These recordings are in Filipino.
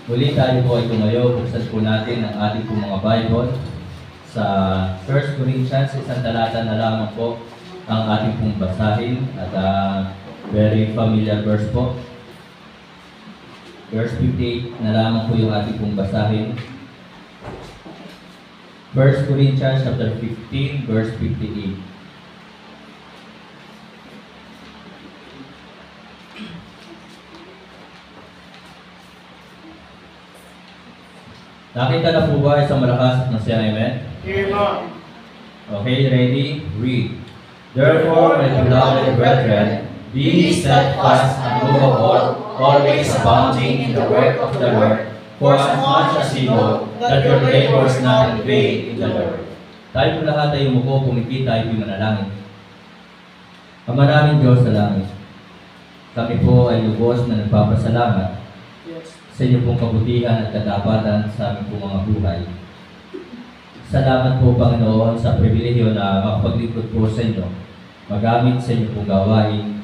Muli tayo po ay tumayo, buksan po natin ang ating po mga Bible sa 1 Corinthians, isang talata na lamang po ang ating pong basahin at very familiar verse po. Verse 58 na lamang po yung ating pong basahin. 1 Corinthians chapter 15, verse 58. Nakita na po ba isang malakas na siya, amen? Amen. Okay, ready? Read. Therefore, my beloved brethren, be steadfast, unmovable, always abounding in the work of the Lord, for as much as you know that your labor is not in vain in the Lord. Tayo po lahat ay umupo, pumikit, tayo po manalangin. Ama namin Diyos sa langit, kami po ay lubos na nagpapasalamat sa inyo pong kabutihan at katapatan sa aming pong mga buhay. Salamat po, Panginoon, sa pribilehyo na makapaglingkod po sa inyo, magamit sa inyo pong gawain.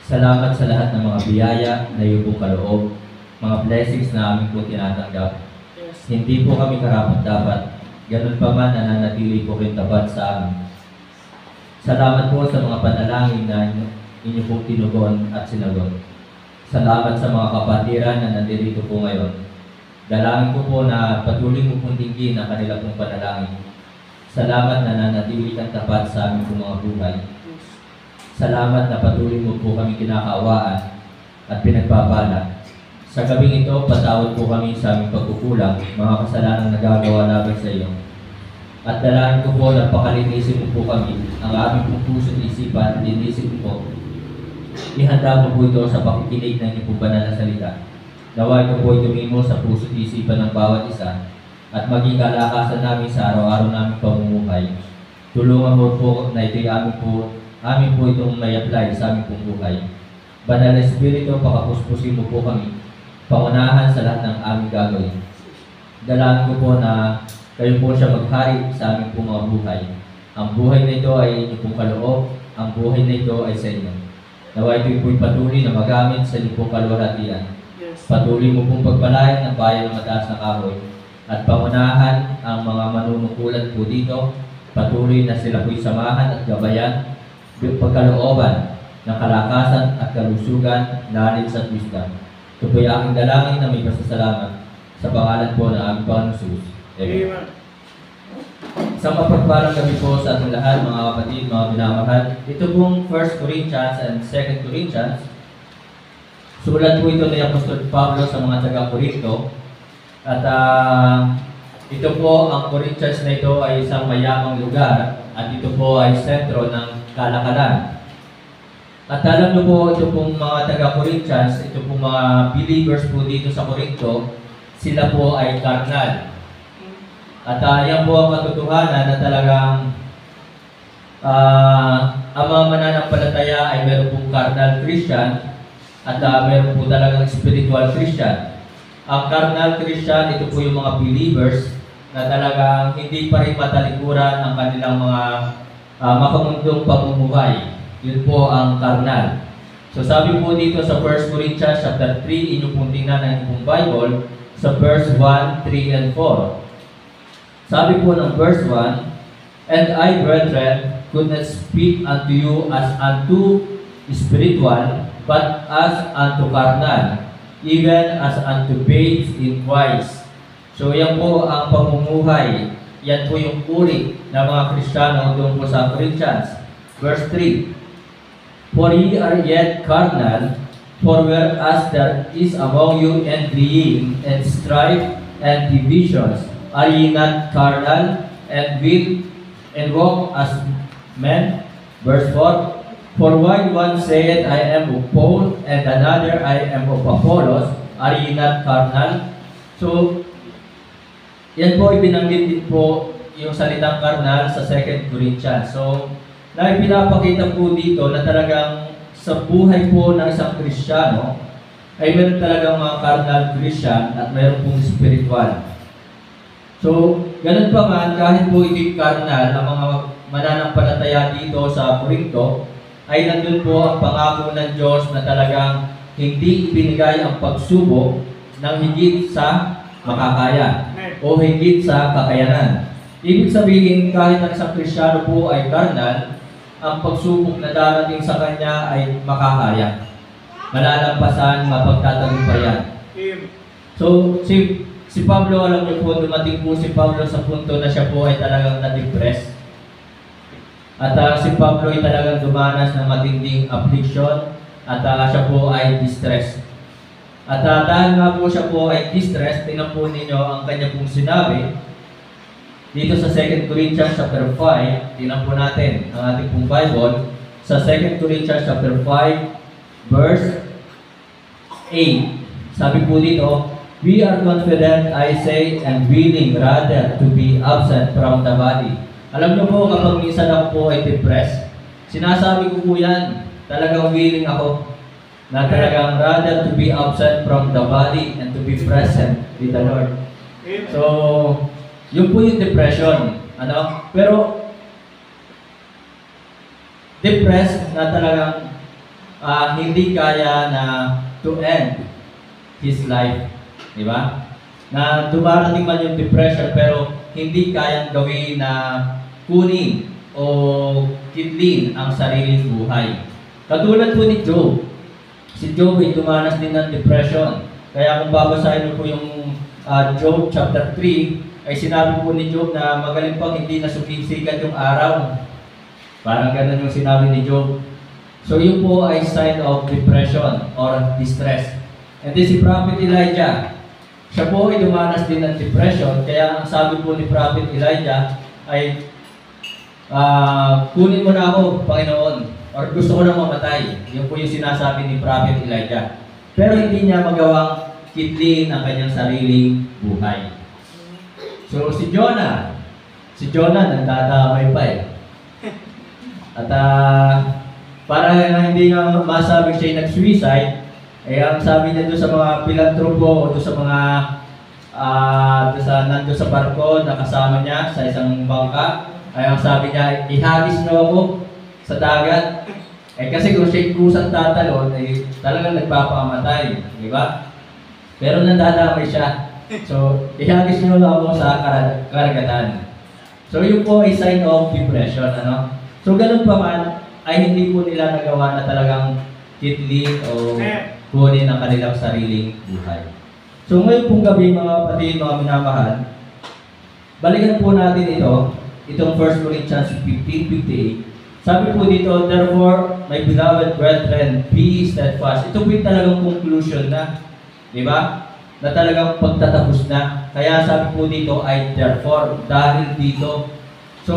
Salamat sa lahat ng mga biyaya na iyo pong kaloob, mga blessings na aming po tinatanggap. Hindi po kami karapat-dapat, ganun pa man nananatili po rin tapat sa amin. Salamat po sa mga panalangin na inyo pong tinugon at sinagot. Salamat sa mga kapatiran na nandito po ngayon. Dalangin ko po na patuloy mo pong tingin ang kanila pong panalangin. Salamat na nanatili kang tapat sa aming pong mga buhay. Salamat na patuloy mo po kami kinakaawaan at pinagpapala. Sa gabing ito, patawad po kami sa aming pagkukulang, mga kasalanang nagagawa namin sa iyo. At dalangin ko po na pakalinisin mo po kami, ang aming pong puso at isipan, linisin po. Ihanda mo po ito sa pakikinig ng inyong banal na salita. Naway ko po ito mo sa puso at isipan ng bawat isa at maging kalakasan namin sa araw-araw naming pamumuhay. Tulungan mo po na ito'y amin po itong may apply sa aming pong buhay. Banal na Espiritu, pakapuspusin mo po kami, pangunahan sa lahat ng aming gagawin. Dalangin ko po na kayo po siya maghari sa aming pong mga buhay. Ang buhay na ito ay inyong pong kaloob, ang buhay na ito ay sa inyo. Naway ito'y po'y patuloy na magamit sa inyong pong kaluwalhatian. Patuloy mo pong pagpalain ng bayan ng mataas na kahoy at pangunahan ang mga manunungkulan po dito. Patuloy na sila po'y samahan at gabayan, pagkalooban ng kalakasan at kalusugan, knowledge at wisdom. Ito po'y aking dalangin na may pasasalamat sa pangalan po ng aming Panginoon Jesus. Amen. Isang mapagpalang gabi po sa ating lahat, mga kapatid, mga minamahal. Ito pong 1 Corinthians and 2 Corinthians. Sulat po ito ni Apostol Pablo sa mga taga-Corinto. At ito po, ang Corinthians na ito ay isang mayamang lugar. At ito po ay sentro ng kalakalan. At alam niyo po, ito pong mga taga-Corinthians, ito pong mga believers po dito sa Corinto, sila po ay karnal. At yan po ang katotohanan na talagang ang mga mananampalataya ay meron pong carnal Christian at meron po talagang spiritual Christian. Ang carnal Christian, ito po yung mga believers na talagang hindi pa rin matalikuran ang kanilang mga makamundong pamumuhay. Yun po ang carnal. So sabi po dito sa 1 Corinthians chapter 3, inyong pong tingnan ang inyong Bible, sa verse 1, 3, and 4. Sabi po ng verse 1, And I, brethren, could not speak unto you as unto spiritual, but as unto carnal, even as unto babes in Christ. So yan po ang pamumuhay. Yan po yung uri ng mga Kristiyano doon po sa Corinthians. Verse 3, For ye are yet carnal, for whereas there is among you envying and strife and divisions, are ye not carnal, and will and walk as men? Verse 4, For while one saith, I am of Paul, and another, I am of Apollos, are ye not carnal? So, yan po, ibinanggit din po yung salitang carnal sa 2 Corinthians. So, pinapakita po dito na talagang sa buhay po ng isang Kristiyano, ay meron talagang mga carnal Christian at meron pong spiritual. So, ganun pa man, kahit po ito'y carnal, ang mga mananampalataya dito sa Corinto, ay nandun po ang pangako ng Diyos na talagang hindi ibinigay ang pagsubok ng higit sa makakaya o higit sa kakayanan. Ibig sabihin, kahit ang isang Kristiyano po ay carnal, ang pagsubok na darating sa kanya ay makakaya. Malalampasan, mapagtatagumpayan. So, si Pablo, alam niyo po, dumating po si Pablo sa punto na siya po ay talagang na-depress. At si Pablo ay talagang dumanas ng matinding affliction at siya po ay distress. At dahil nga po siya po ay distress, tingnan po ninyo ang kanya pong sinabi dito sa 2 Corinthians chapter 5, tingnan po natin ang ating pong Bible. Sa 2 Corinthians chapter 5, verse 8. Sabi po dito, "We are confident, I say, and willing rather to be absent from the body." Alam niyo po, kapag minsan ako po ay depressed, sinasabi ko po yan, talagang willing ako na talagang rather to be absent from the body and to be present with the Lord. So, yun po yung depression. Pero, depressed na talagang hindi kaya na to end his life. Di ba? Na dumarating man yung depression pero hindi kayang gawin na kunin o kidlin ang sariling buhay. Katulad po ni Job. Si Job ay dumanas din ng depression. Kaya kung babasahin mo po yung Job chapter 3, ay sinabi po ni Job na magaling pang hindi na sumisikat yung araw. Parang ganun yung sinabi ni Job. So yun po ay sign of depression or distress. And then si Prophet Elijah, siya po ay dumanas din ng depression. Kaya ang sabi po ni Prophet Elijah ay, kunin mo na ako, Panginoon, or gusto ko na mamatay. Yun po yung sinasabi ni Prophet Elijah. Pero hindi niya magawang kidlin ang kanyang sariling buhay. So si Jonah nagdadamay pa eh. At para hindi nga masabi siya nag-suicide, eh ang sabi niya doon sa mga pilantropo o doon sa mga nandun sa barko na kasama niya sa isang bangka, ay ang sabi niya, ihagis niyo ako sa dagat. Eh kasi kung siya kusang tatalon, eh talagang nagpapamatay, di ba? Pero nandadamay siya. So, ihagis nyo lang ako sa karagatan. So, yun po ay sign of depression. So, ganun pa man, ay hindi po nila nagawa na talagang kidlin o kunin ang kanilang sariling buhay. So, ngayon pong gabi, mga kapatid, mga minamahal, balikan po natin itong 1 Corinthians 15:58. Sabi po dito, "Therefore, my beloved brethren, be steadfast." Ito po yung talagang conclusion na, di ba? Na talagang pagtatapos na. Kaya sabi po dito ay therefore, dahil dito. So,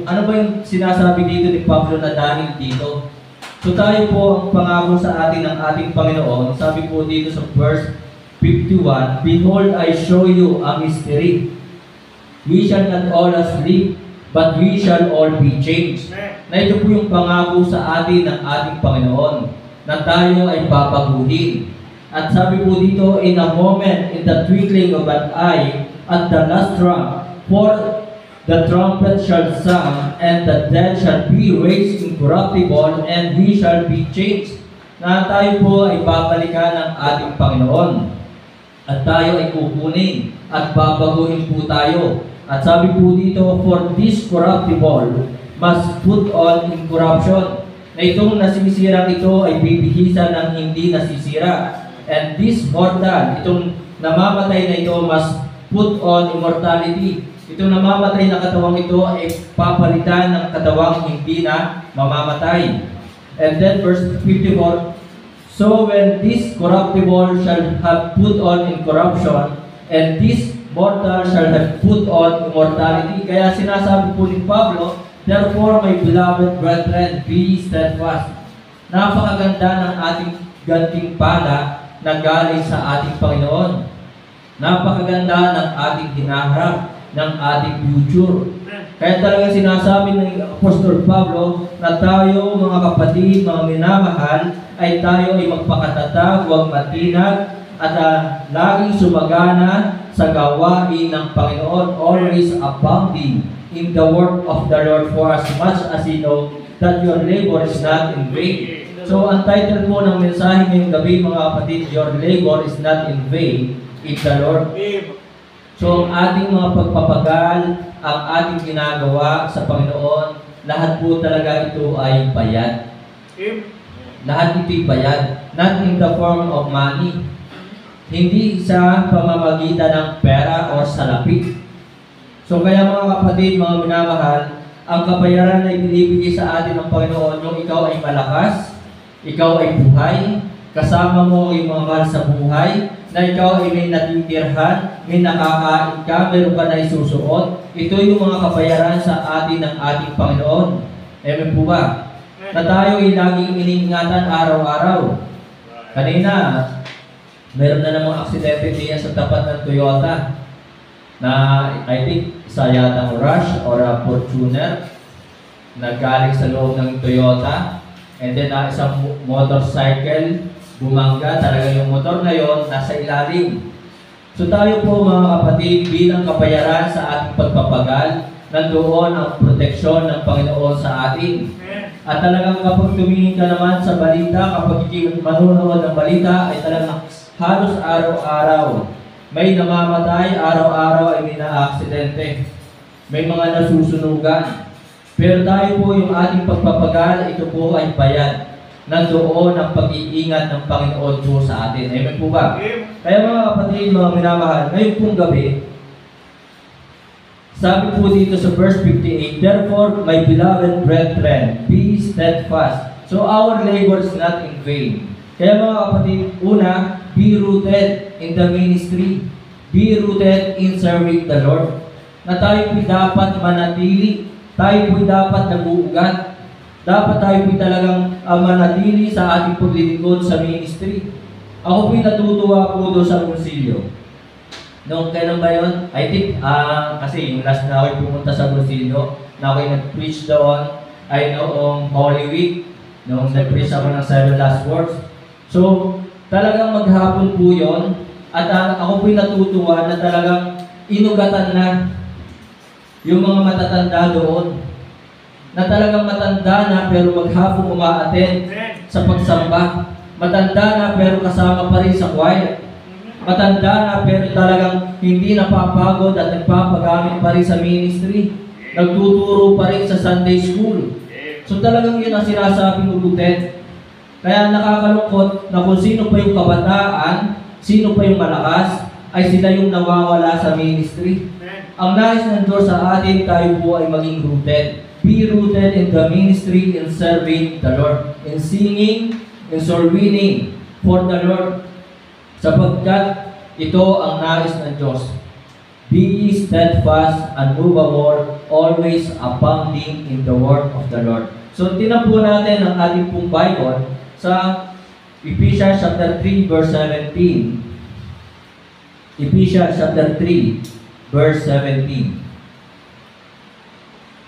ano ba yung sinasabi dito ni Pablo na dahil dito? So tayo po ang pangako sa atin ng ating Panginoon. Sabi po dito sa verse 51, "Behold, I show you a mystery. We shall not all sleep, but we shall all be changed." Na ito po yung pangako sa atin ng ating Panginoon, na tayo ay babaguhin. At sabi po dito, "In a moment, in the twinkling of an eye, at the last trump, for the trumpet shall sound, and the dead shall be raised incorruptible, and we shall be changed." Na tayo po ay babalikan ng ating Panginoon. At tayo ay kukunin, at babaguhin po tayo. At sabi po dito, "For this corruptible must put on incorruption." Na itong nasisirang ito ay bibihisan ng hindi nasisira. And this mortal, itong namamatay na ito, must put on immortality. Itong namamatay na katawang ito ay papalitan ng katawang hindi na mamamatay. And then verse 54, "So when this corruptible shall have put on incorruption, and this mortal shall have put on immortality." Kaya sinasabi po ni Pablo, "Therefore, my beloved brethren, be steadfast." Napakaganda ng ating gantimpala na galing sa ating Panginoon. Napakaganda ng ating hinaharap, ng ating future. Kaya talaga sinasabi ng Apostol Pablo na tayo, mga kapatid, mga minamahal, ay tayo ay magpakatatag, huwag matinag, at laging sumagana sa gawain ng Panginoon, always abounding in the work of the Lord, for as much as you know that your labor is not in vain. So, ang title po ng mensahe ngayong gabi, mga kapatid, "Your labor is not in vain." in the Lord. So, ang ating mga pagpapagal, ang ating ginagawa sa Panginoon, lahat po talaga ito ay bayad. Lahat ito'y bayad. Not in the form of money. Hindi sa pamamagitan ng pera o salapi. So, kaya mga kapatid, mga minamahal, ang kabayaran na ibinibigay sa atin ng Panginoon, yung ikaw ay malakas, ikaw ay buhay, kasama mo yung mga mahal sa buhay, na ikaw ay may natitirhan, may nakakain ka, meron ka na isusuot. Ito yung mga kabayaran sa atin ng ating Panginoon. Amen po ba? Na tayo ay laging iniingatan araw-araw. Kanina, meron na namang aksidente diyan sa tapat ng Toyota na I think isa yata Rush or a Fortuner na galing sa loob ng Toyota, and then isang motorcycle bumangga, talaga yung motor na yon nasa ilalim. So tayo po mga kapatid, bilang kabayaran sa ating pagpapagal, nandoon ang proteksyon ng Panginoon sa atin. At talagang kapag tumingin ka naman sa balita, kapag manunood ng balita, ay talagang halos araw-araw may namamatay, araw-araw ay may na-aksidente. May mga nasusunugan. Pero tayo po yung ating pagpapagal, ito po ay bayad. Nandoon ang pag-iingat ng Panginoon po sa atin. Amen po ba? Kaya mga kapatid, mga minamahal, ngayon pong gabi, sabi po dito sa verse 58, therefore, my beloved brethren, be steadfast. So our labor is not in vain. Kaya mga kapatid, una, be rooted in the ministry. Be rooted in serving the Lord. Na tayo po dapat manatili. Tayo po dapat naguugat. Dapat tayo po talagang manatili sa ating paglilingkod sa ministry. Ako po'y natutuwa po doon sa konsilyo. Noong kailan ba yun? I think, kasi yung last na ako'y pumunta sa konsilyo, na ako'y nag-preach doon, ay noong Holy Week, noong nag-preach ako ng 7 last words. So, talagang maghapon po yun, at ako po'y natutuwa na talagang inugatan na yung mga matatanda doon. Na talagang matanda na pero maghapon umaattend sa pagsamba. Matanda na pero kasama pa rin sa choir. Matanda na pero talagang hindi napapagod at nagpapagamit pa rin sa ministry. Nagtuturo pa rin sa Sunday school. So talagang yun ang sinasabing rooted. Kaya nakakalungkot na kung sino pa yung kabataan, sino pa yung malakas, ay sila yung nawawala sa ministry. Ang nais ng Diyos sa atin, tayo po ay maging rooted. Be rooted in the ministry in serving the Lord, in singing, in soul winning for the Lord. Sapagkat ito ang nais ng Diyos. Be steadfast, unmovable, always abounding in the work of the Lord. So, tinan po natin ang ating pong Bible sa Ephesians chapter 3, verse 17. Ephesians chapter 3, verse 17.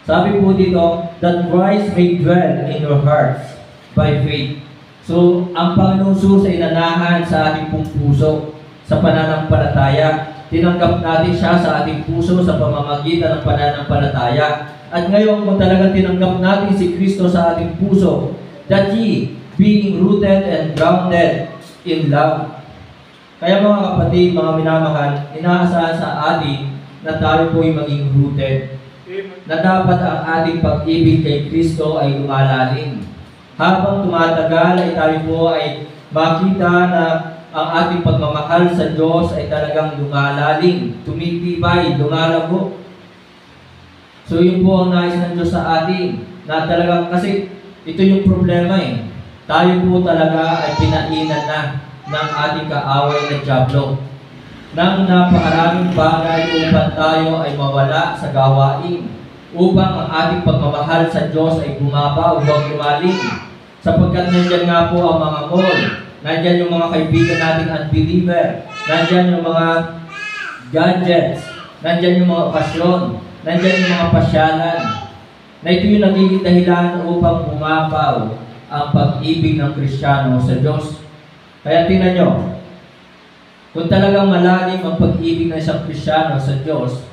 Sabi po dito, that Christ may dwell in your hearts by faith. So, ang Panginoong Jesus ay nanahan sa ating pong puso sa pananampalataya. Tinanggap natin siya sa ating puso sa pamamagitan ng pananampalataya. At ngayon, kung talagang tinanggap natin si Kristo sa ating puso, that ye, being rooted and grounded in love. Kaya mga kapatid, mga minamahal, inaasahan sa atin na tayo po ay maging rooted. Na dapat ang ating pag-ibig kay Kristo ay lumalalim. Habang tumatagal ay tayo po ay makita na ang ating pagmamahal sa Diyos ay talagang lumalalim, tumitibay, lumalago. So yun po ang nais ng Diyos sa atin, na talagang kasi ito yung problema eh. Tayo po talaga ay pinainan na ng ating kaaway na dyablo. Nang napakaraming bagay upang tayo ay mawala sa gawain, upang ang ating pagmamahal sa Diyos ay bumaba o lumalim. Sapagkat nandyan nga po ang mga mall, nandyan yung mga kaibigan nating unbeliever, nandyan yung mga gadgets, nandyan yung mga okasyon, nandyan yung mga pasyalan, na ito yung nagiging dahilan upang bumabaw ang pag-ibig ng Kristiyano sa Diyos. Kaya tingnan nyo, kung talagang malalim ang pag-ibig ng isang Kristiyano sa Diyos,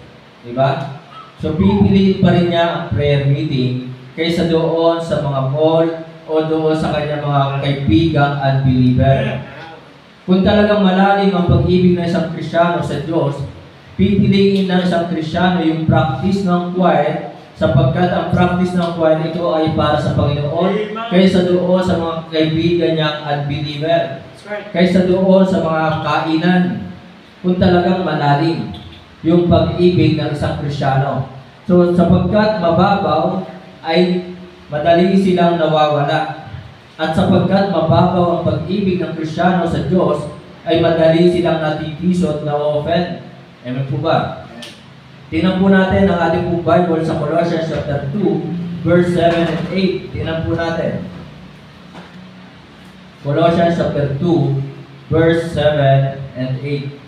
di ba? So, pipiliin pa rin niya ang prayer meeting kaysa doon sa mga mall o doon sa kanyang mga kaibigang unbeliever. Kung talagang malalim ang pag-ibig ng isang Kristiyano sa Diyos, pipiliin ng isang Kristiyano yung practice ng quiet, sapagkat ang practice ng quiet ito ay para sa Panginoon, kaysa doon sa mga kaibigan niyang unbeliever, kaysa doon sa mga kainan. Kung talagang malalim yung pag-ibig ng isang Kristiyano. So, sapagkat mababaw, ay madali silang nawawala. At sapagkat mababaw ang pag-ibig ng Kristiyano sa Diyos, ay madali silang natitisod na offend. Amen po ba? Tingnan po natin ang ating pong Bible sa Colossians chapter 2, verse 7 and 8. Tingnan po natin. Colossians chapter 2, verse 7 and 8.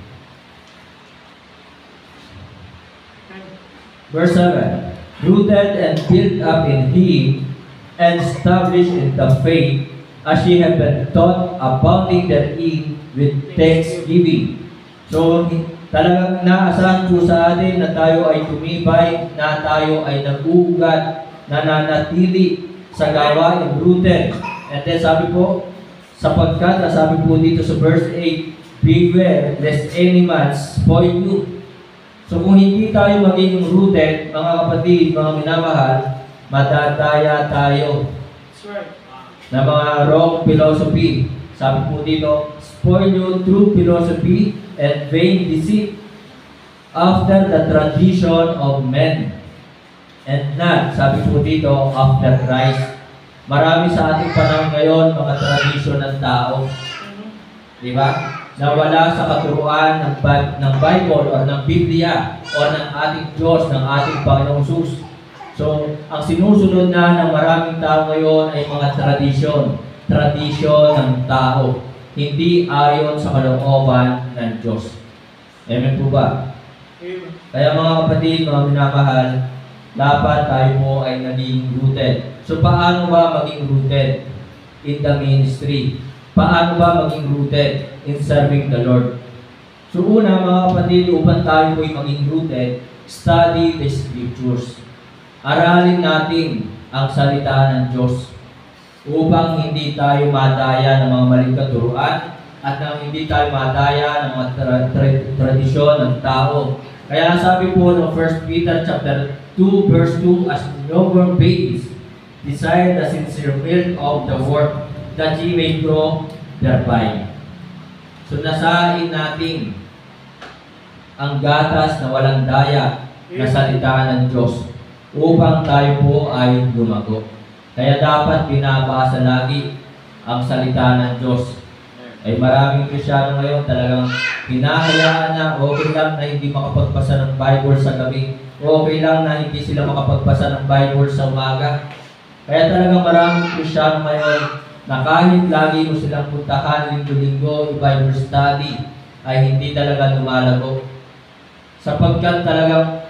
Verse 7, rooted and built up in Him, and established in the faith, as ye have been taught, abounding therein with thanksgiving. So, talagang naasahan po sa atin na tayo ay tumibay, na tayo ay nag-uugat, nananatili sa gawain rooted. And then sabi po, sapagkat, sabi po dito sa verse 8, beware lest any man spoil you. So kung hindi tayo maging rooted, mga kapatid, mga minamahal, madadaya tayo na mga wrong philosophy. Sabi po dito, spoil you through philosophy and vain deceit after the tradition of men, and not, sabi po dito, after Christ. Marami sa ating panahon ngayon mga tradisyon ng tao. Di ba? Na wala sa katuruan ng Bible o ng Biblia o ng ating Diyos, ng ating Panginoong Sus. So, ang sinusunod na ng maraming tao ngayon ay mga tradisyon ng tao, hindi ayon sa kalooban ng Diyos. Amen po ba? Kaya mga kapatid, mga minamahal, dapat tayo po ay naging rooted. So, paano ba maging rooted in the ministry? Paano ba maging rooted in serving the Lord? So una, mga kapatid, upang tayo po'y maging rooted, study the Scriptures. Aralin natin ang salita ng Diyos upang hindi tayo madaya ng mga maling katuruan at nang hindi tayo madaya ng mga tradisyon ng tao. Kaya sabi po ng 1 Peter chapter 2 verse 2, as newborn babies, desire the sincere milk of the word, that ye may grow thereby. So nasain natin ang gatas na walang daya na salita ng Diyos upang tayo po ay lumago. Kaya dapat binabasa lagi ang salita ng Diyos. Ay maraming Kristiyano ngayon talagang hinahayaan na okay lang na hindi makapagbasa ng Bible sa gabi. Okay lang na hindi sila makapagbasa ng Bible sa umaga. Kaya talagang maraming Kristiyano ngayon na kahit lagi mo silang puntahan linggo-linggo, Bible study, ay hindi talaga lumalago. Sapagkat talagang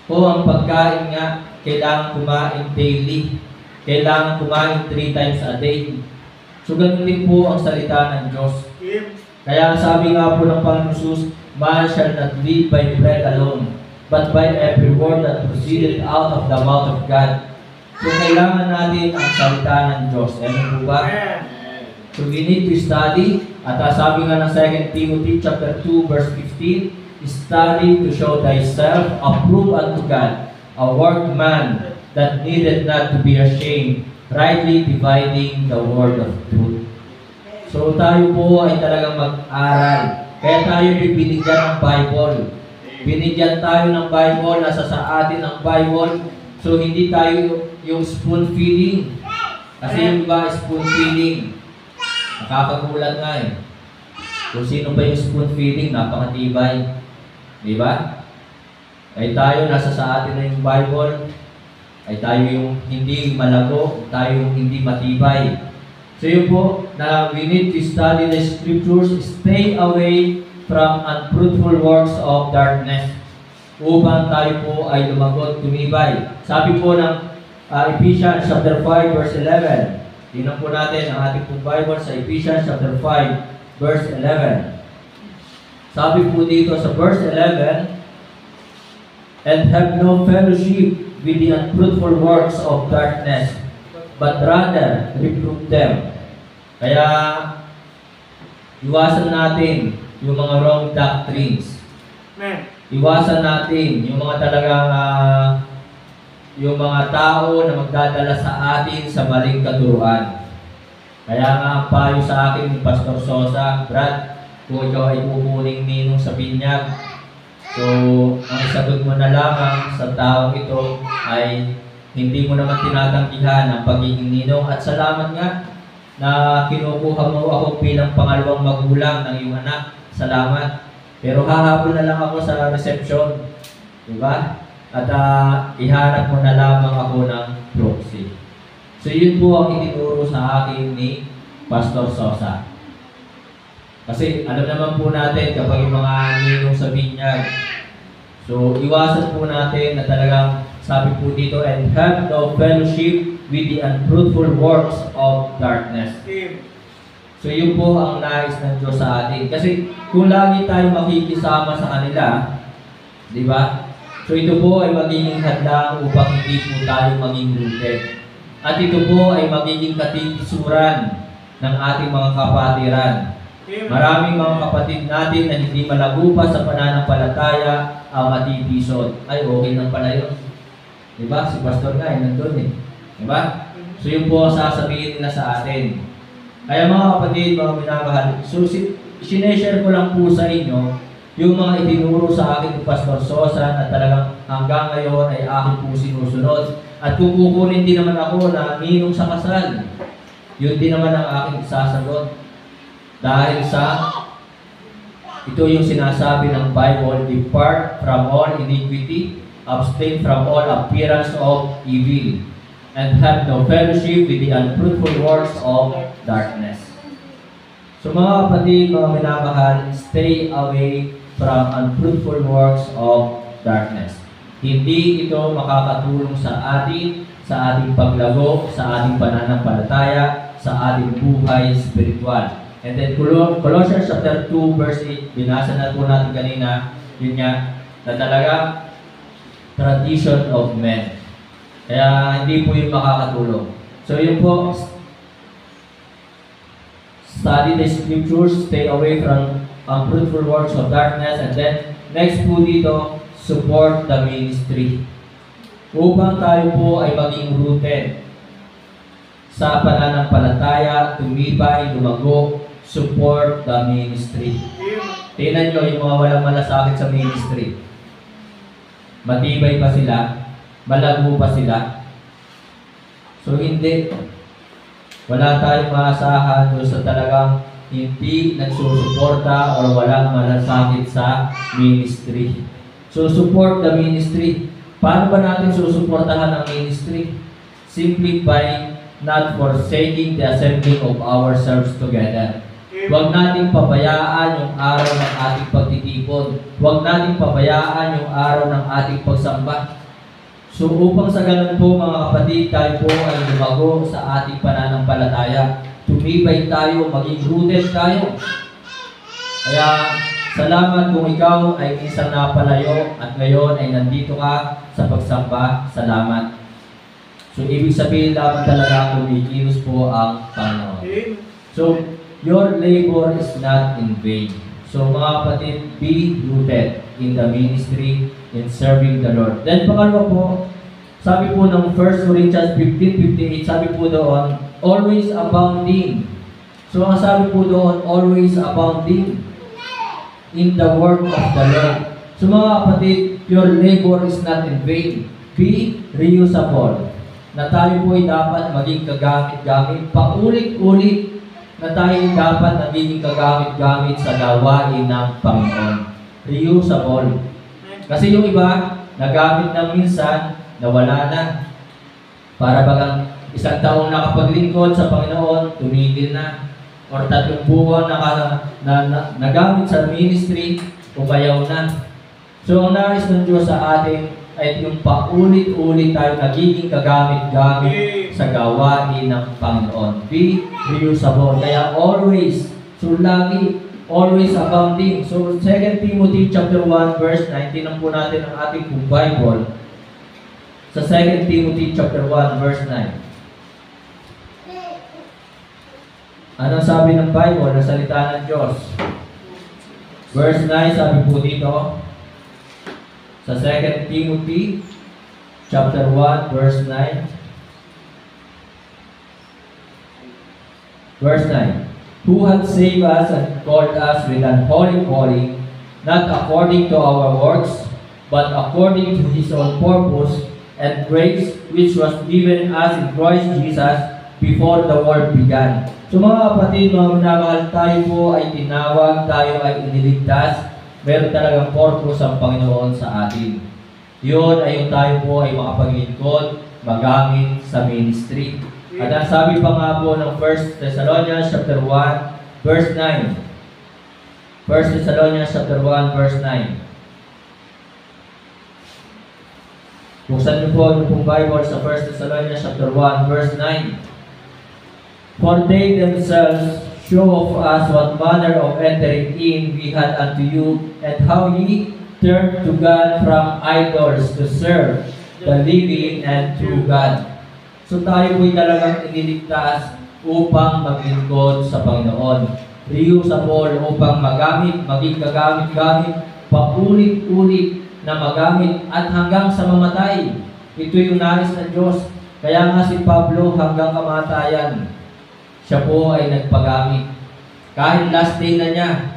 ang pagkain nga, kailangan kumain daily. Kailangan kumain 3 times a day. So ganun din po ang salita ng Diyos. Kaya sabi nga po ng Panginoon Jesus, man shall not live by bread alone, but by every word that proceeded out of the mouth of God. So kailangan natin ang salita ng Diyos. Amen po ba? So we need to study. At sabi nga ng 2 Timothy chapter 2 verse 15, study to show thyself approved unto God, a workman that needed not to be ashamed, rightly dividing the word of truth. So tayo po ay talagang mag-aral. Kaya tayo binigyan ng Bible. Binigyan tayo ng Bible, nasa sa atin ang Bible. So hindi tayo yung spoon feeding. Kasi yung iba spoon feeding, nakakagulat nga eh. Kung sino ba yung spoon feeding, napakatibay. Di ba? Ay tayo, nasa sa atin na yung Bible. Ay tayo yung hindi malago, tayo yung hindi matibay. So yun po, na we need to study the Scriptures, stay away from unfruitful works of darkness, upang tayo po ay lumagot, tumibay. Sabi po ng Ephesians chapter 5 verse 11. Tingnan po natin ang ating pong Bible sa Ephesians chapter 5 verse 11. Sabi po dito sa verse 11, and have no fellowship with the unfruitful works of darkness, but rather reprove them. Kaya, Iwasan natin yung mga wrong doctrines. Amen. Iwasan natin yung mga talagang yung mga tao na magdadala sa atin sa maling katuruan. Kaya nga ang payo sa akin ni Pastor Sosa, Brad, kung ikaw ay kukuning ninong sa binyag, so ang sagot mo na lamang sa taong ito ay hindi mo naman tinatanggihan ang pagiging ninong. At salamat nga na kinukuha mo ako bilang pangalawang magulang ng iyong anak. Salamat. Pero hahabol na lang ako sa reception. Diba? At iharap mo na lamang ako ng proxy. So yun po ang itinuro sa akin ni Pastor Sosa. Kasi alam naman po natin kapag yung mga ninong sa binyag, so iwasan po natin na talagang sabi po dito, and have no fellowship with the unfruitful works of darkness. So yun po ang nais ng Diyos sa atin. Kasi kung lagi tayo makikisama sa kanila, di ba? So ito po ay magiging hadlang upang hindi po tayo maging rooted. At ito po ay magiging katikisuran ng ating mga kapatiran. Maraming mga kapatid natin na hindi malago pa sa pananampalataya ang matitisod. Ay, okay lang pala yun. Diba? Si Pastor nga ay nandun eh. Diba? So yun po ang sasabihin nila sa atin. Kaya mga kapatid, mga minamahal, so sineshare ko lang po sa inyo yung mga itinuro sa akin ni Pastor Sosa na talagang hanggang ngayon ay akin po sinusunod. At kung kukunin din naman ako na ninong sa kasal, yun din naman ang aking sasagot. Dahil sa, ito yung sinasabi ng Bible, depart from all iniquity, abstain from all appearance of evil, and have no fellowship with the unfruitful works of darkness. So mga kapatid, mga minamahal, stay away from unfruitful works of darkness. Hindi ito makakatulong sa ating paglago, sa ating pananampalataya, sa ating buhay spiritual. And then Colossians chapter 2 verse 8, binasa na po natin kanina, yun nga, na talaga tradition of men. Kaya hindi po yun makakatulong. So yun po, study the scriptures, stay away from unfruitful works of darkness, and then next po dito, support the ministry. Upang tayo po ay maging rooted sa pananampalataya, tumibay, lumago, support the ministry. Tingnan nyo yung mga walang malasakit sa ministry. Matibay pa sila, malago pa sila. So hindi, wala tayong maasahan doon sa talagang hindi nagsusuporta o walang malasakit sa ministry. So support the ministry. Paano ba natin susuportahan ang ministry? Simply by not forsaking the assembling of ourselves together. Huwag nating pabayaan yung araw ng ating pagtitipon. Huwag nating pabayaan yung araw ng ating pagsamba. So upang sa ganun po mga kapatid, tayo po ay lumago sa ating pananampalataya. Tumibay tayo, maging rooted tayo. Kaya salamat kung ikaw ay isang napalayo at ngayon ay nandito ka sa pagsamba. Salamat. So ibig sabihin lamang talaga kumikilos po ang Panginoon. So your labor is not in vain. So mga kapatid, be rooted in the ministry in serving the Lord. Then pangalawa po, sabi po ng 1 Corinthians 15:58, sabi po doon, always abounding. So ang sabi po doon, always abounding in the work of the Lord. So mga kapatid, your labor is not in vain. Be reusable. Na tayo po ay dapat maging kagamit-gamit, paulit-ulit na tayo dapat naging kagamit-gamit sa gawain ng Panginoon. Reusable. Kasi yung iba, nagamit ng minsan, nawala na. Para bagang isang taong nakapaglingkod sa Panginoon, tumigil na. Or 3 buwan nagamit sa ministry, umayaw na. So ang nais ng Diyos sa atin ay yung paulit-ulit tayo nagiging kagamit-gamit sa gawain ng Panginoon. Be reusable. Kaya always, so lagi, always abounding. So 2 Timothy chapter 1 verse 19 lang po natin ang ating Bible. Sa 2 Timothy chapter 1 verse 9. Anong sabi ng Bible na salita ng Diyos? Verse 9, sabi po dito, sa 2 Timothy, chapter 1, verse 9. Verse 9, who hath saved us and called us with an holy calling, not according to our works, but according to His own purpose and grace, which was given us in Christ Jesus before the world began. So mga kapatid, mga minamahal, tayo po ay tinawag, tayo ay iniligtas. Meron talagang purpose ang Panginoon sa atin. Yun ay yung tayo po ay makapaglingkod, magamit sa ministry. At ang sabi pa nga po ng 1 Thessalonians chapter 1, verse 9. 1 Thessalonians chapter 1, verse 9. Buksan niyo po yung Bible sa 1 Thessalonians chapter 1, verse 9. For they themselves show of us what manner of entering in we had unto you, and how ye turned to God from idols to serve the living and true God. So tayo po'y talagang iniligtas upang maglingkod sa Panginoon. Reusable upang magamit, maging kagamit-gamit, paulit-ulit na magamit at hanggang sa mamatay. Ito yung nais ng Diyos. Kaya nga si Pablo hanggang kamatayan, siya po ay nagpagamit. Kahit last day na niya,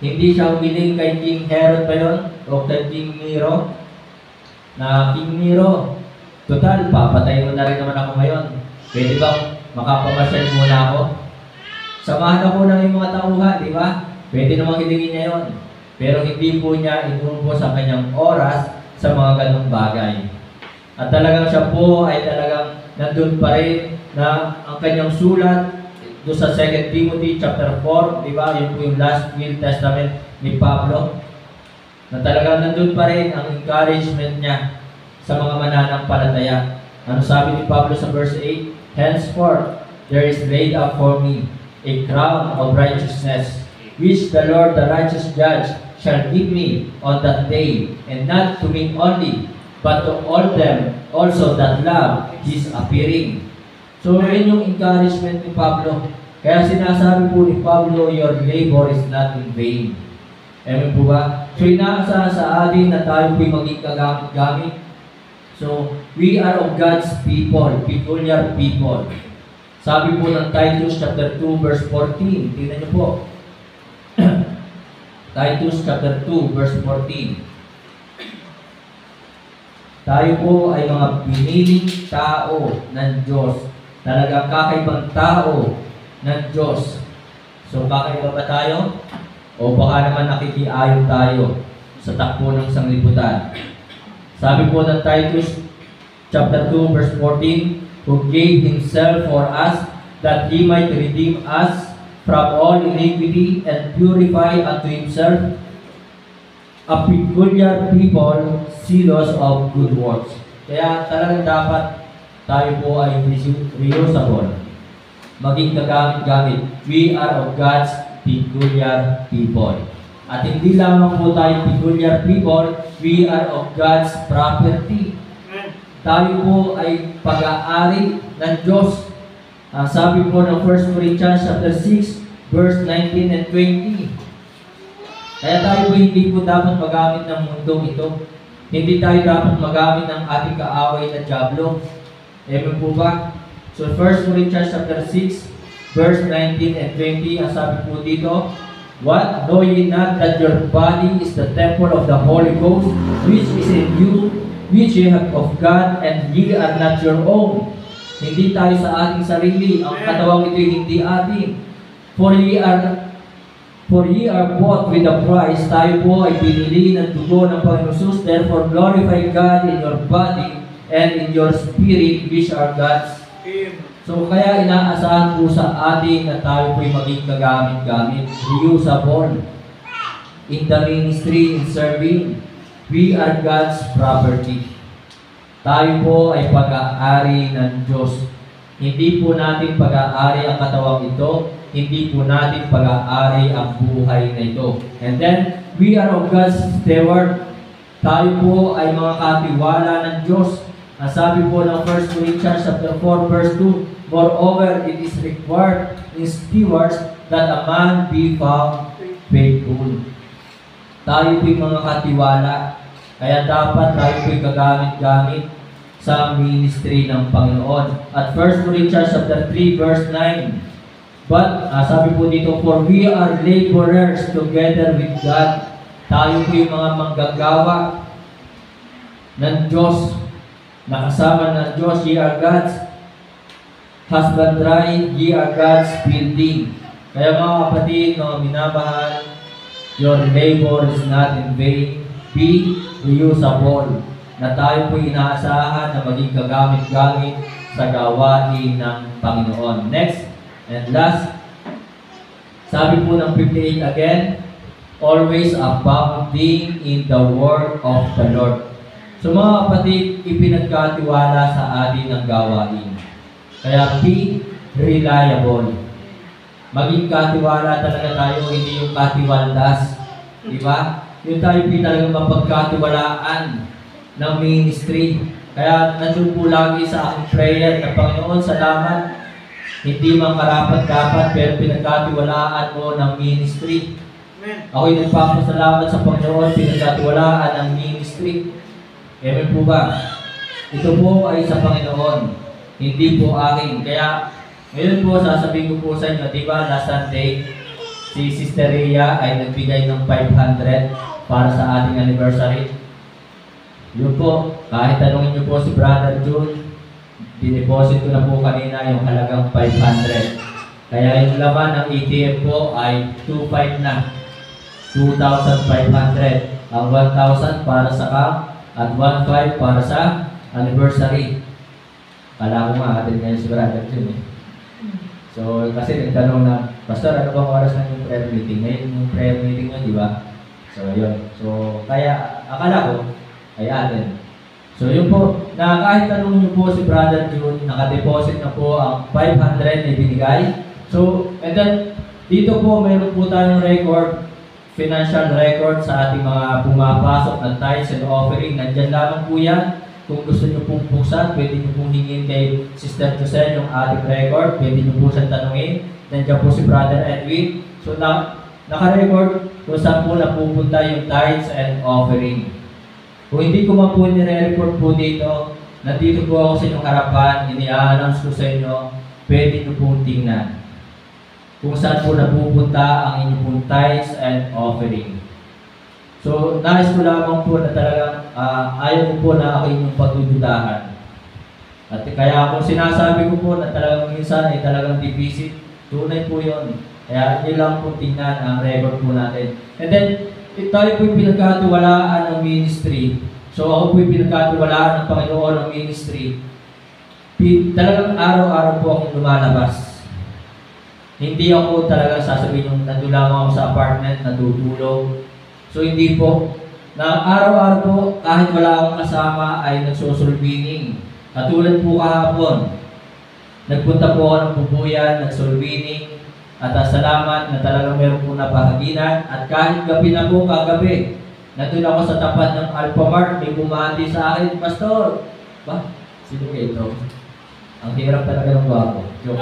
hindi siya umiling kay King Herod ba yun? O kay King Nero? Na King Nero, total, papatay mo na rin naman ako ngayon. Pwede bang makapamasyal muna ako? Samahan ako ng mga tauhan, di ba? Pwede namang hilingin niya yun. Pero hindi po niya inuubo sa kanyang oras sa mga ganong bagay. At talagang siya po ay talagang nandun pa rin na ang kanyang sulat doon sa 2 Timothy chapter 4, di ba? Yun po yung last will testament ni Pablo. Na talagang nandun pa rin ang encouragement niya sa mga mananampalataya. Ano sabi ni Pablo sa verse 8? Henceforth, there is laid up for me a crown of righteousness, which the Lord, the righteous judge, shall give me on that day, and not to me only, but to all them also that love His appearing. So, yun yung encouragement ni Pablo. Kaya sinasabi po ni Pablo, your labor is not in vain. Amen po ba? So, inaasahan sa atin na tayo po'y maging kagamit-gamit. So, we are of God's people, peculiar people. Sabi po ng Titus chapter 2, verse 14. Tingnan niyo po. Titus chapter 2, verse 14. Tayo po ay mga piniling tao ng Diyos. Talagang kakaibang tao ng Diyos. So, kakaiba ba tayo? O baka naman nakikiayon tayo sa takbo ng sanglibutan. Sabi po ng Titus chapter 2 verse 14, who gave Himself for us that He might redeem us from all iniquity and purify unto Himself a peculiar people, zealous of good works. Kaya talagang dapat tayo po ay reusable, maging kagamit-gamit. We are of God's peculiar people. At hindi lamang po tayo peculiar people, we are of God's property. Tayo po ay pag-aari ng Diyos. Sabi po ng 1 Corinthians chapter 6, verse 19 and 20. Kaya tayo po hindi po dapat magamit ng mundong ito. Hindi tayo dapat magamit ng ating kaaway na dyablo. Amen po ba? So 1 Corinthians chapter 6, verse 19 and 20, ang sabi po dito, what? Know ye not that your body is the temple of the Holy Ghost, which is in you, which ye have of God, and ye are not your own. Hindi tayo sa ating sarili. Ang katawang ito hindi atin. For ye are bought with a price. Tayo po ay pinili ng dugo ng Panginoon Jesus. Therefore, glorify God in your body and in your spirit, which are God's. So, kaya inaasahan po sa atin na tayo po'y maging kagamit-gamit, reusable in the ministry, in serving. We are God's property. Tayo po ay pag-aari ng Diyos. Hindi po natin pag-aari ang katawang ito, hindi po natin pag-aari ang buhay na ito. And then, we are of God's steward. Tayo po ay mga katiwala ng Diyos. Ang sabi po ng 1 Corinthians chapter 4, verse 2, Moreover, it is required in stewards that a man be found faithful. Tayo po'y mga katiwala, kaya dapat tayo po'y kagamit-gamit sa ministry ng Panginoon. At 1 Corinthians chapter 3 verse 9, but, sabi po dito, for we are laborers together with God. Tayo po yung mga manggagawa ng Diyos, nakasama ng Diyos. Ye are God's husbandry, ye are God's building. Kaya mga kapatid, mga minamahal, your labor is not in vain. Be reusable. Na tayo po inaasahan na maging kagamit-gamit sa gawain ng Panginoon. Next. And last, sabi po ng 58 again, always abounding in the work of the Lord. So mga kapatid, ipinagkatiwala sa atin ang gawain. Kaya be reliable. Maging katiwala talaga tayo, hindi yung katiwaldas. Diba? Yung tayo talagang mapagkatiwalaan ng ministry. Kaya nandun po lagi sa aking prayer na Panginoon, salamat. Hindi man karapat-dapat, pero pinagkatiwalaan mo ng ministry. Ako'y nagpapasalamat sa Panginoon, pinagkatiwalaan ng ministry. Amen po ba? Ito po ay sa Panginoon, hindi po akin. Kaya, ngayon po, sasabihin ko po sa inyo, di ba, last Sunday, si Sister Rhea ay nagbigay ng 500 para sa ating anniversary. Yun po, kahit tanungin niyo po si Brother June, dineposit ko na po kanina yung halagang 500. Kaya yung laman ng ATM po ay 2,500 na. 2,500. Ang 1,000 para sa camp at 1,500 para sa anniversary. Kala ko nga atin ngayon si Brother June. So, kasi nagtanong na, Pastor, ano bang oras na yung prayer meeting? Ngayon yung prayer meeting nyo, di ba? So, yun. So, kaya akala ko ay atin. So yun po, na kahit tanong niyo po si Brother June, nakadeposit na po ang 500 na binigay. So, and then, dito po mayroon po tayong record, financial record sa ating mga pumapasok na tithes and offering. Nandyan lamang po yan. Kung gusto niyo pong buksan, pwede niyo pong hingin kay Sister Joselle yung ating record. Pwede niyo po siyang tanungin. Nandiyan po si Brother Edwin. So, naka-record kung saan po napupunta yung tithes and offering. Kung hindi ko man po nire-report po dito, nandito po ako sa inyong harapan, ini-announce ko sa inyo, pwede nyo pong tingnan kung saan po napupunta ang inyong pong tithes and offering. So, nais ko lamang po na talagang ayaw ko po na ako inyong pagdududahan. At kaya kung sinasabi ko po na talagang minsan ay talagang deficit, tunay po yun. Kaya yun lang po tingnan ang record po natin. And then, tayo po'y pinagkatiwalaan ng ministry. So ako po'y pinagkatiwalaan ng Panginoon ng ministry. Talagang araw-araw po akong lumalabas. Hindi ako talaga sasabihin yung nandun lang ako sa apartment, natutulog. So hindi po. Na araw-araw po, kahit wala akong kasama, ay nagsusulbining. Katulad po kahapon. Nagpunta po ako ng Pupuyan, nagsulbining. At salamat na talagang meron po napahaginan. At kahit gabi na po, kagabi, nandun ako sa tapat ng Alphamart, may bumati sa akin, Pastor! Ba? Sino kayo ito? Ang hirap talaga ng gwapo. Joke.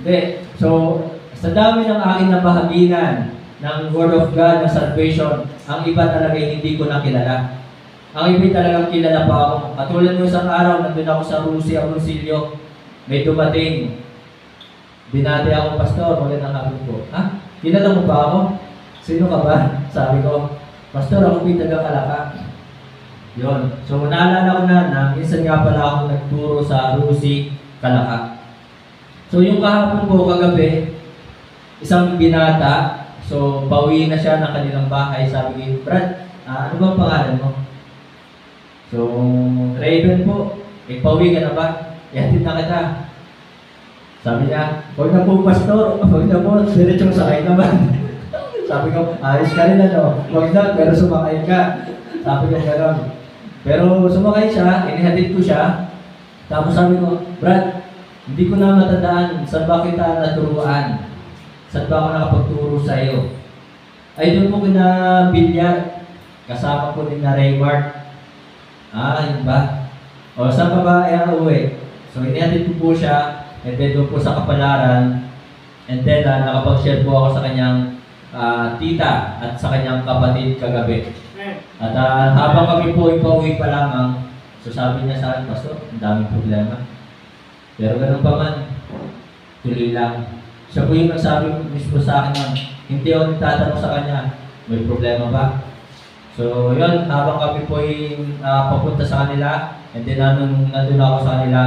Hindi. So, sa dami ng aking napahaginan ng Word of God, ng salvation, ang iba talaga hindi ko nakilala. Ang iba talagang kilala pa ako. Katulad ng isang araw, nandun ako sa Rosilio, may dumating. Binati ako, Pastor, magandang hapon po. Ha? Kilala mo ba ako? Sino ka ba? Sabi ko, Pastor, ako po taga-Kalaka. Yun. So, naalala ko na minsan nga pala ako nagturo sa Rusi, Kalaka. So, yung kahapon po, kagabi, isang binata, so, bawi na siya ng kanilang bahay. Sabi ko, Brad, ano bang pangalan mo? So, Raven po, pauwi ka na ba? Ihatid na kita. Sabi niya, huwag na po, Pastor, huwag na po, diretsong sakay naman. Sabi ko, ayos ka rin ano, huwag na, pero sumakay ka. Sabi ko, gano'n. Pero sumakay siya, inihatid ko siya. Tapos sabi ko, Brad, hindi ko na matandaan, saan ba kita naturuan? Saan ba ako nakapagturo sa iyo? Ay, doon po kina Bilyar, kasama po din na Raymart. Yun ba? O, saan pa ba uwi? So inihatid ko po siya, and then doon po sa kapalaran, and then nakapag-share po ako sa kanyang tita at sa kanyang kapatid kagabi. At habang kami po ipauwi pa lamang, so sabi niya sa akin, Pastor, ang daming problema. Pero ganun pa man, tuloy lang. Siya po yung nagsabi mismo sa akin na hindi ako nagtatanong sa kanya, may problema ba? So yun, habang kami po yung papunta sa kanila, and then nandun ako sa kanila,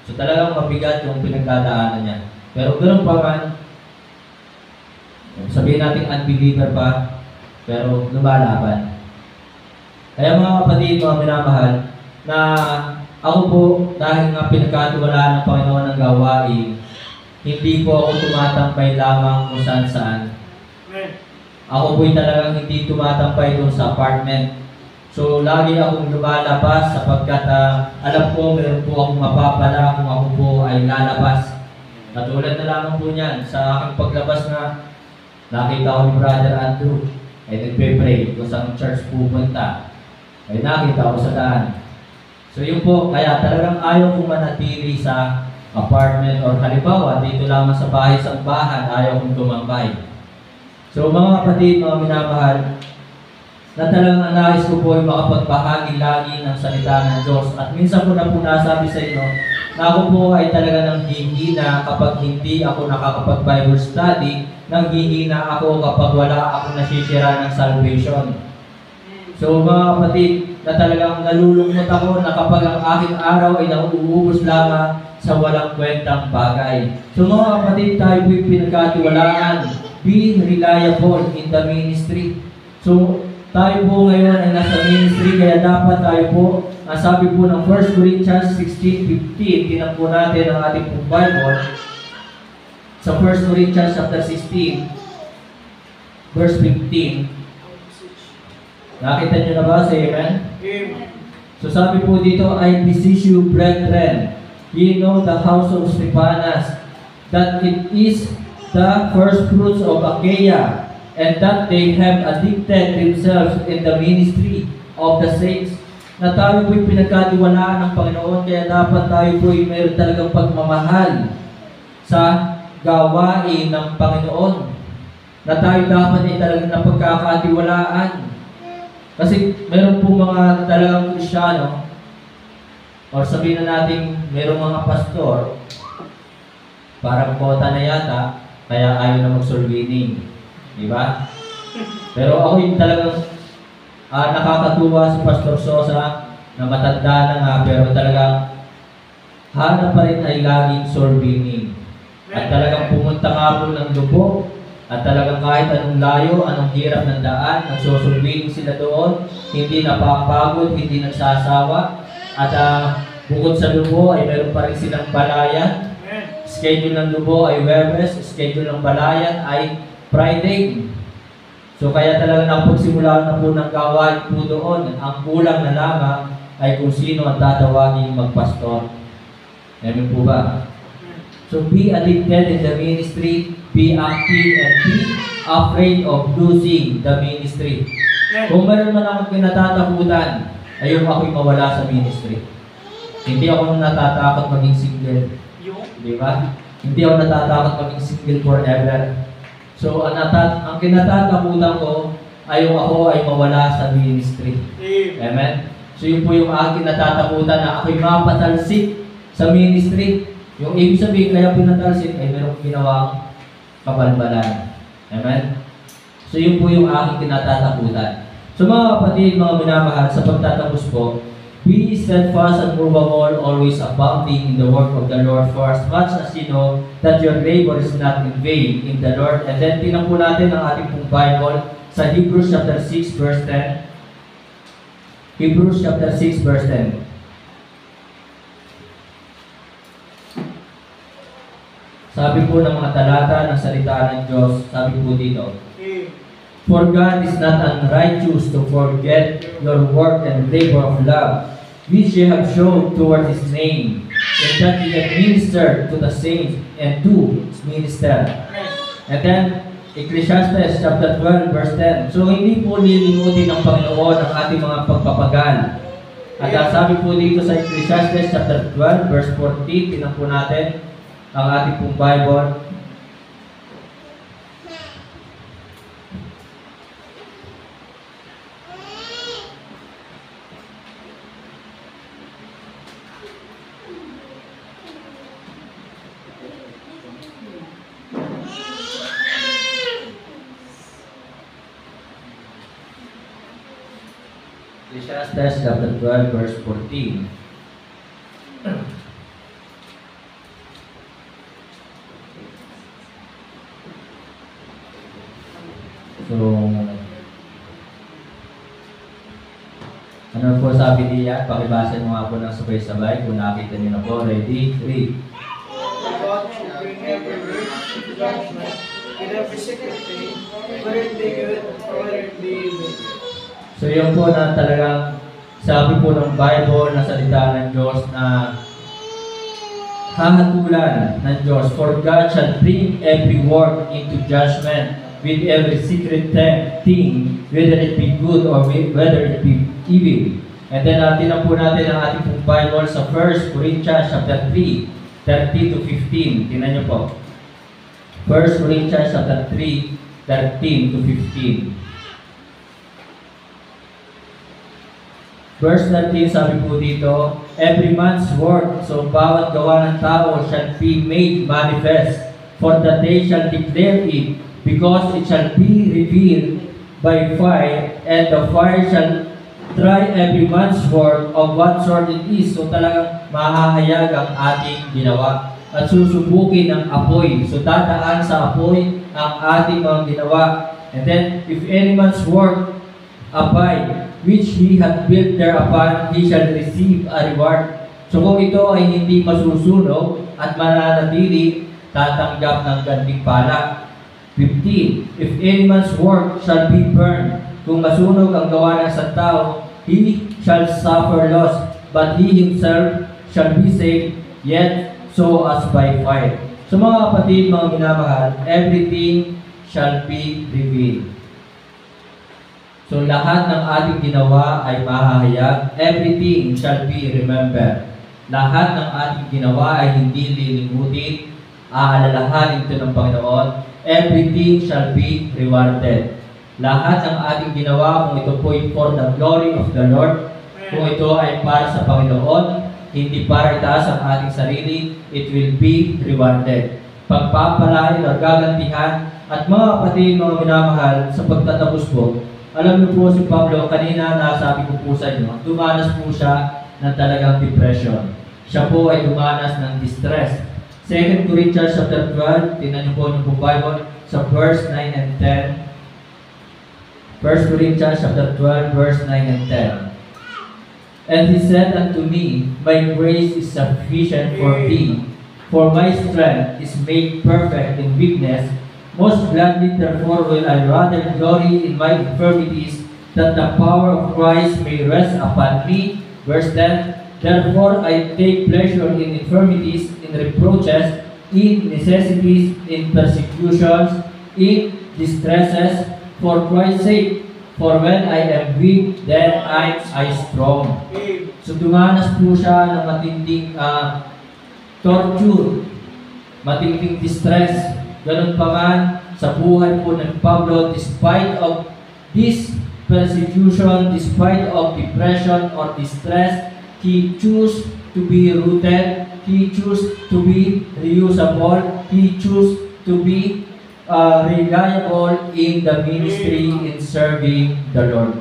so talagang mabigat yung pinagdadaanan niya. Pero ganun pa man, sabihin natin unbeliever pa, pero lumalaban. Kaya mga kapatid, mga minamahal, na ako po, dahil nga pinagkatiwalaan ng Panginoon ng gawain, hindi po ako tumatambay lamang kung saan-saan. Ako po'y talagang hindi tumatambay doon sa apartment. So, lagi akong lumalabas sapagkat alam ko, meron po akong mapapala kung ako po ay lalabas. Katulad na lamang po niyan, sa aking paglabas na nakita ko ni Brother Andrew, ay nagpe-pray kung saan church pupunta. Ay nakita ko sa daan. So yun po, kaya talagang ayaw kong manatili sa apartment or halimbawa, dito lamang sa bahay sa bahan, ayaw kong tumambay. So mga kapatid, mga minamahal, na talagang nais ko po ay makapagbahagi lagi ng salita ng Diyos. At minsan ko na po nasabi sa inyo, na ako po ay talaga nang hihina kapag hindi ako nakakapag-Bible study, nang hihina ako kapag wala akong nasisira ng salvation. So mga kapatid, na talagang nalulungkot ako na kapag ang aking araw ay nauubos lamang sa walang kwentang bagay. So mga kapatid, tayo po'y pinagkatiwalaan, being reliable in the ministry. So tayo po ngayon ay nasa ministry, kaya dapat tayo po, sabi po ng 1 Corinthians 16:15, tinan po natin ang ating pong Bible. Sa 1 Corinthians chapter 16, verse 15. Nakita niyo na ba? Say amen? Amen. So sabi po dito, I beseech you, brethren, ye know the house of Stephanas, that it is the first fruits of Achaia, and that they have addicted themselves in the ministry of the saints. Na tayo po'y pinagkatiwalaan ng Panginoon, kaya dapat tayo po'y mayroon talagang pagmamahal sa gawain ng Panginoon. Na tayo dapat ay talagang napagkakatiwalaan. Kasi mayroon po mga talagang Kristyano, or sabihin na natin, mayroong mga pastor, parang kota na yata, kaya ayaw na mag-solving. Diba? Pero ako yung talagang nakakatuwa si Pastor Sosa na matanda na nga, pero talagang hanap pa rin ay laging solving. At talagang pumunta nga po ng lubog, at talagang kahit anong layo, anong hirap ng daan, nagsosolving sila doon, hindi napapagod, hindi nagsasawa. At bukod sa lubo ay meron pa rin silang balayan. Schedule ng lubo ay Webes, schedule ng balayan ay Friday. So kaya talagang napagsimulaan na po ng gawain po doon. Ang kulang na lamang ay kung sino ang tatawagin magpastor. Amen po ba? So be addicted in the ministry, be active, and be afraid of losing the ministry. Kung meron man akong kinatatakutan, ayun ako'y mawala sa ministry. Hindi ako natatakot maging single. Di ba? Hindi ako natatakot maging single forever. So, ang kinatatakutan ko ay yung ako ay mawala sa ministry. Amen? So, yun po yung aking kinatatakutan na ako'y mapatalsik sa ministry. Yung ibig sabihin, kaya pinatalsik ay merong ginawang kabalbalan. Amen? So, yun po yung aking kinatatakutan. So, mga kapatid, mga minamahal, sa pagtatapos po, be steadfast and movable, always abounding in the work of the Lord, for as much as you know that your labor is not in vain in the Lord. And then, tingnan po natin ang ating pong Bible sa Hebrews chapter 6, verse 10. Hebrews chapter 6, verse 10. Sabi po ng mga talata ng salita ng Diyos, sabi po dito, for God is not unrighteous to forget your work and labor of love, which ye have shown toward His name, and that ye have ministered to the saints and do minister. And then, Ecclesiastes chapter 12, verse 10. So, hindi po lilimutin ng Panginoon ang ating mga pagpapagal. At ang sabi po dito sa Ecclesiastes chapter 12 verse 14, tingnan po natin ang ating pong Bible. Ecclesiastes chapter 12 verse 14. So, ano po sabi niya? Pakibasa mo nga po ng sabay-sabay kung nakita niyo na po. Ready? 3. God should bring every word into judgment in every secret thing, whether it be good or whether it be evil. So yun po na talagang sabi po ng Bible na salita ng Diyos na hahatulan ng Diyos. For God shall bring every work into judgment with every secret thing, whether it be good or whether it be evil. And then tinan po natin ang ating pong Bible sa 1 Corinthians chapter 3, 13 to 15. Tingnan niyo po. 1 Corinthians chapter 3, 13 to 15. Verse 13, sabi po dito, every man's work, so bawat gawa ng tao shall be made manifest, for that they shall declare it, because it shall be revealed by fire, and the fire shall try every man's work of what sort it is. So talagang mahahayag ang ating ginawa at susubukin ng apoy. So dadaan sa apoy ang ating mga ginawa. And then, if any man's work abide, which he hath built thereupon, he shall receive a reward. So kung ito ay hindi masusunog at mananatili, tatanggap ng gantimpala. 15. If any man's work shall be burned, kung masunog ang gawa ng isang tao, he shall suffer loss, but he himself shall be saved, yet so as by fire. So mga kapatid, mga minamahal, everything shall be revealed. So lahat ng ating ginawa ay mahahayag. Everything shall be remembered. Lahat ng ating ginawa ay hindi lilimutin. Aalalahanin ito ng Panginoon. Everything shall be rewarded. Lahat ng ating ginawa, kung ito po ay for the glory of the Lord, kung ito ay para sa Panginoon, hindi para itaas ang ating sarili, it will be rewarded. Pagpapalain o gagantihan. At mga kapatid, mga minamahal, sa pagtatapos po, alam niyo po si Pablo, kanina nasabi ko po sa inyo, dumanas po siya ng talagang depression. Siya po ay dumanas ng distress. 2 Corinthians chapter 12, tingnan niyo po ng Bible sa verse 9 and 10. 1 Corinthians chapter 12, verse 9 and 10. And he said unto me, my grace is sufficient for thee, for my strength is made perfect in weakness. Most gladly, therefore, will I rather glory in my infirmities, that the power of Christ may rest upon me. Verse 10, therefore I take pleasure in infirmities, in reproaches, in necessities, in persecutions, in distresses, for Christ's sake. For when I am weak, then I strong. So dumanas po siya ng matinding torture, matinding distress. Ganun pa man, sa buhay po ng Pablo, despite of this persecution, despite of depression or distress, he chose to be rooted, he chose to be reusable, he chose to be reliable in the ministry in serving the Lord.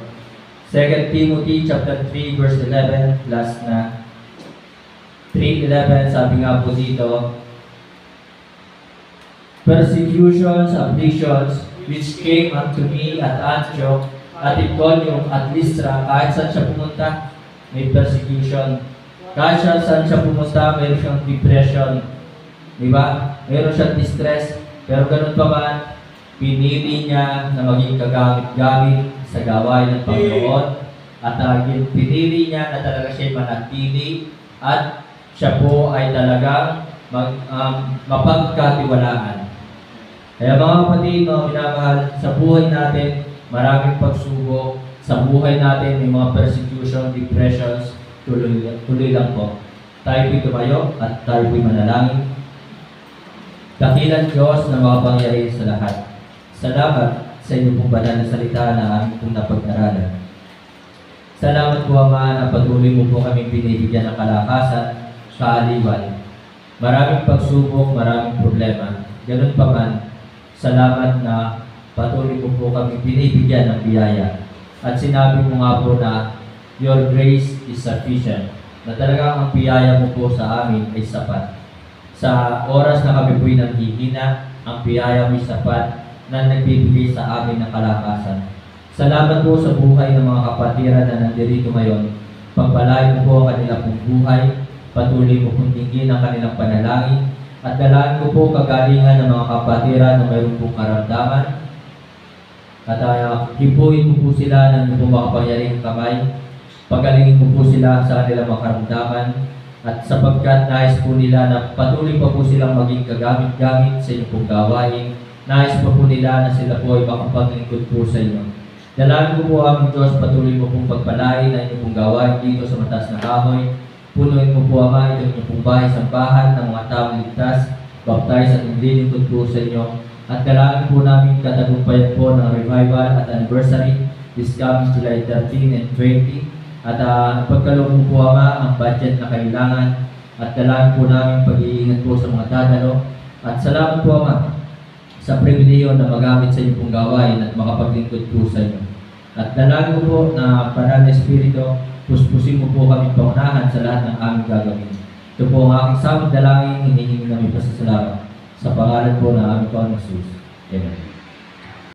2 Timothy chapter 3 verse 11 plus na 3:11, sabi nga po dito, persecutions, afflictions, which came unto me at Antioch, at Iconium, at Lystra. Kahit saan siya pumunta, may persecution. Kahit saan siya pumunta, mayroon siyang depression. Diba? Mayroon siyang distress. Pero ganun pa man, pinili niya na maging kagamit-gamit sa gawain ng Panginoon. At pinili niya na talaga siya manatili. At siya po ay talagang mapagkatiwalaan. Kaya mga kapatid, mga minamahal, sa buhay natin, maraming pagsubok. Sa buhay natin, may mga persecution, depressions. tuloy lang po. Tayo po'y tumayo at tayo po'y manalangin. Dakilang Diyos na makapangyarihan sa lahat. Salamat sa inyo pong banal na salita na aming pong napag-aralan. Salamat po Ama na patuloy mo po kami binibigyan ng kalakasan, kaaliwan. Maraming pagsubok, maraming problema. Ganun pa man, salamat na patuloy mo po kami binibigyan ng biyaya. At sinabi mo nga po na your grace is sufficient. Na talagang ang biyaya mo po sa amin ay sapat. Sa oras na kami po'y nanghihina, ang biyaya mo'y sapat na nagbibigay sa amin ng kalakasan. Salamat po sa buhay ng mga kapatiran na nandirito ngayon. Pagpalain mo po ang kanilang pong buhay, patuloy mo pong tingin ang kanilang panalangin, at dalangin ko po kagalingan ng mga kapatiran na mayroon pong karamdaman. At hipuin mo po sila ng iyong pong makapangyarihang kamay. Pagalingin mo po sila sa kanilang mga karamdaman. At sapagkat nais po nila na patuloy pa po silang maging kagamit-gamit sa inyong pong gawain, nais pa po nila na sila po ay makapaglingkod po sa inyo. Dalangin ko po aming Diyos, patuloy mo pong pagpalain na inyong pong gawain dito sa mataas na kahoy. Punuin mo po Ama itong inyong pong bahay-sambahan ng mga taong ligtas, baptize at naglilingkod po sa inyo. At dalangin po namin katagumpayan po ng revival at anniversary this coming July 13 and 20. At pagkaloob mo po Ama ang budget na kailangan, at dalangin po namin pag-iingat po sa mga dadalo. At salamat po Ama sa pribileyo na magamit sa inyong pong gawain at makapaglingkod po sa inyo. At dalangin ko po na Banal na Espiritu, puspusin mo po kami pangunahan sa lahat ng aming gagawin. Ito po ang aking samang dalangin, hinihingi namin pasasalamat sa pangalan po ng aming Panginoon Jesus. Amen.